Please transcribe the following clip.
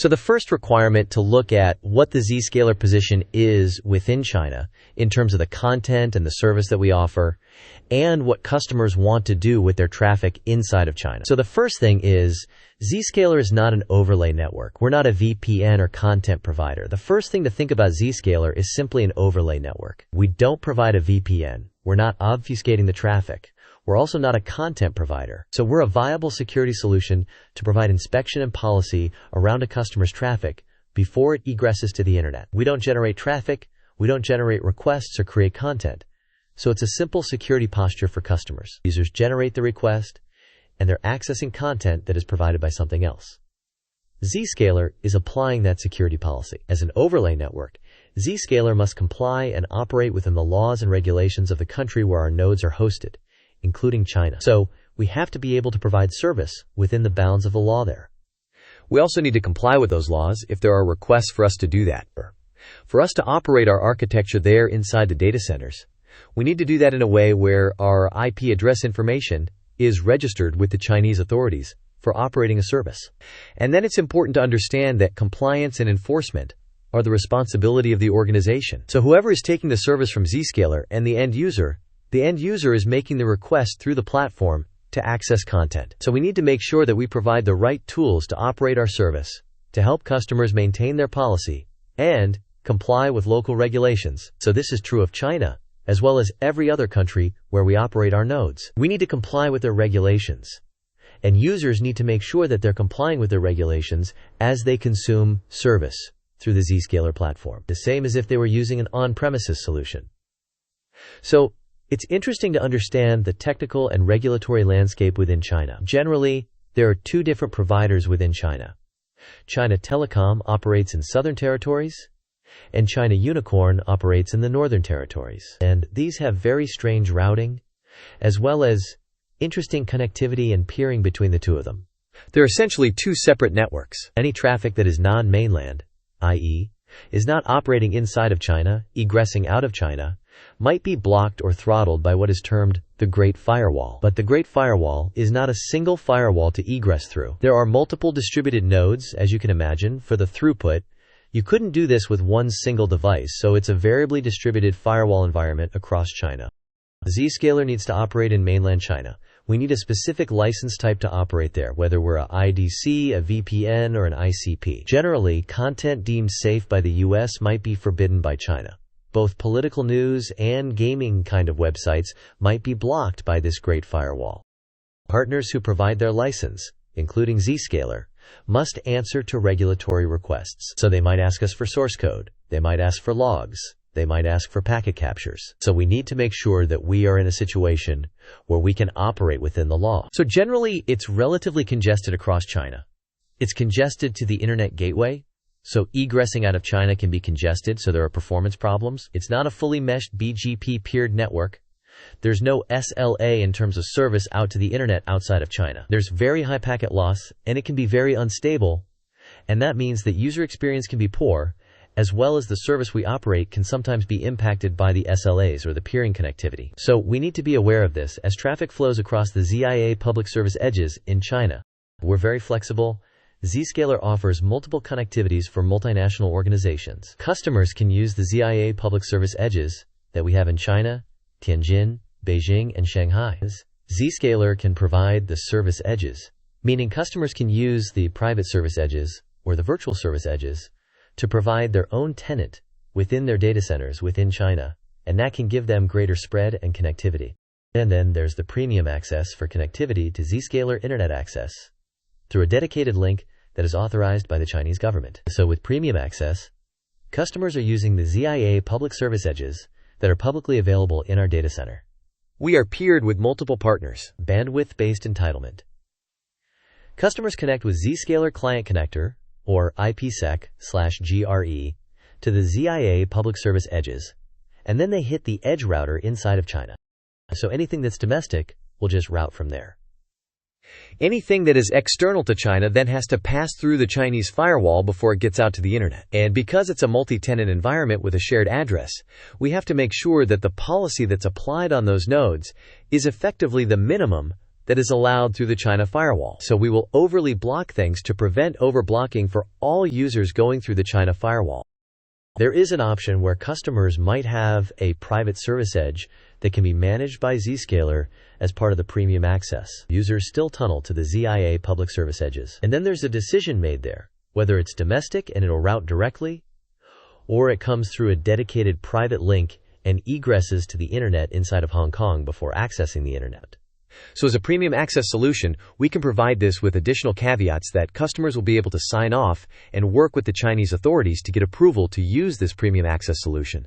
So the first requirement to look at what the Zscaler position is within China in terms of the content and the service that we offer and what customers want to do with their traffic inside of China. So the first thing is Zscaler is not an overlay network. We're not a VPN or content provider. The first thing to think about Zscaler is simply an overlay network. We don't provide a VPN. We're not obfuscating the traffic. We're also not a content provider. So we're a viable security solution to provide inspection and policy around a customer's traffic before it egresses to the internet. We don't generate traffic. We don't generate requests or create content. So it's a simple security posture for customers. Users generate the request and they're accessing content that is provided by something else. Zscaler is applying that security policy. As an overlay network, Zscaler must comply and operate within the laws and regulations of the country where our nodes are hosted, including China. So we have to be able to provide service within the bounds of the law there. We also need to comply with those laws if there are requests for us to do that. For us to operate our architecture there inside the data centers, we need to do that in a way where our IP address information is registered with the Chinese authorities for operating a service. And then it's important to understand that compliance and enforcement are the responsibility of the organization. So whoever is taking the service from Zscaler and the end user is making the request through the platform to access content. So we need to make sure that we provide the right tools to operate our service, to help customers maintain their policy, and comply with local regulations. So this is true of China, as well as every other country where we operate our nodes. We need to comply with their regulations, and users need to make sure that they're complying with their regulations as they consume service through the Zscaler platform, the same as if they were using an on-premises solution. So it's interesting to understand the technical and regulatory landscape within China. Generally, there are two different providers within China. China Telecom operates in southern territories, and China Unicorn operates in the northern territories. And these have very strange routing, as well as interesting connectivity and peering between the two of them. They're essentially two separate networks. Any traffic that is non-mainland, i.e., is not operating inside of China, egressing out of China, might be blocked or throttled by what is termed the Great Firewall. But the Great Firewall is not a single firewall to egress through. There are multiple distributed nodes, as you can imagine, for the throughput. You couldn't do this with one single device, so it's a variably distributed firewall environment across China. Zscaler needs to operate in mainland China. We need a specific license type to operate there, whether we're a IDC, a VPN, or an ICP. Generally, content deemed safe by the US might be forbidden by China. Both political news and gaming kind of websites might be blocked by this Great Firewall. Partners who provide their license, including Zscaler, must answer to regulatory requests. So they might ask us for source code, they might ask for logs, they might ask for packet captures. So we need to make sure that we are in a situation where we can operate within the law. So generally, it's relatively congested across China. It's congested to the internet gateway, so egressing out of China can be congested, so there are performance problems. It's not a fully meshed BGP peered network. There's no SLA in terms of service out to the internet outside of China. There's very high packet loss, and it can be very unstable, and that means that user experience can be poor, as well as the service we operate can sometimes be impacted by the SLAs or the peering connectivity. So we need to be aware of this as traffic flows across the ZIA public service edges in China. We're very flexible. Zscaler offers multiple connectivities for multinational organizations. Customers can use the ZIA public service edges that we have in China, Tianjin, Beijing, and Shanghai. Zscaler can provide the service edges, meaning customers can use the private service edges or the virtual service edges to provide their own tenant within their data centers within China, and that can give them greater spread and connectivity. And then there's the premium access for connectivity to Zscaler Internet Access through a dedicated link that is authorized by the Chinese government. So with premium access, customers are using the ZIA public service edges that are publicly available in our data center. We are peered with multiple partners. Bandwidth-based entitlement. Customers connect with Zscaler Client Connector, or IPsec/GRE, to the ZIA public service edges, and then they hit the edge router inside of China. So anything that's domestic will just route from there. Anything that is external to China then has to pass through the Chinese firewall before it gets out to the internet. And because it's a multi-tenant environment with a shared address, we have to make sure that the policy that's applied on those nodes is effectively the minimum that is allowed through the China firewall. So we will overly block things to prevent overblocking for all users going through the China firewall. There is an option where customers might have a private service edge that can be managed by Zscaler as part of the premium access. Users still tunnel to the ZIA public service edges. And then there's a decision made there, whether it's domestic and it'll route directly, or it comes through a dedicated private link and egresses to the internet inside of Hong Kong before accessing the internet. So as a premium access solution, we can provide this with additional caveats that customers will be able to sign off and work with the Chinese authorities to get approval to use this premium access solution.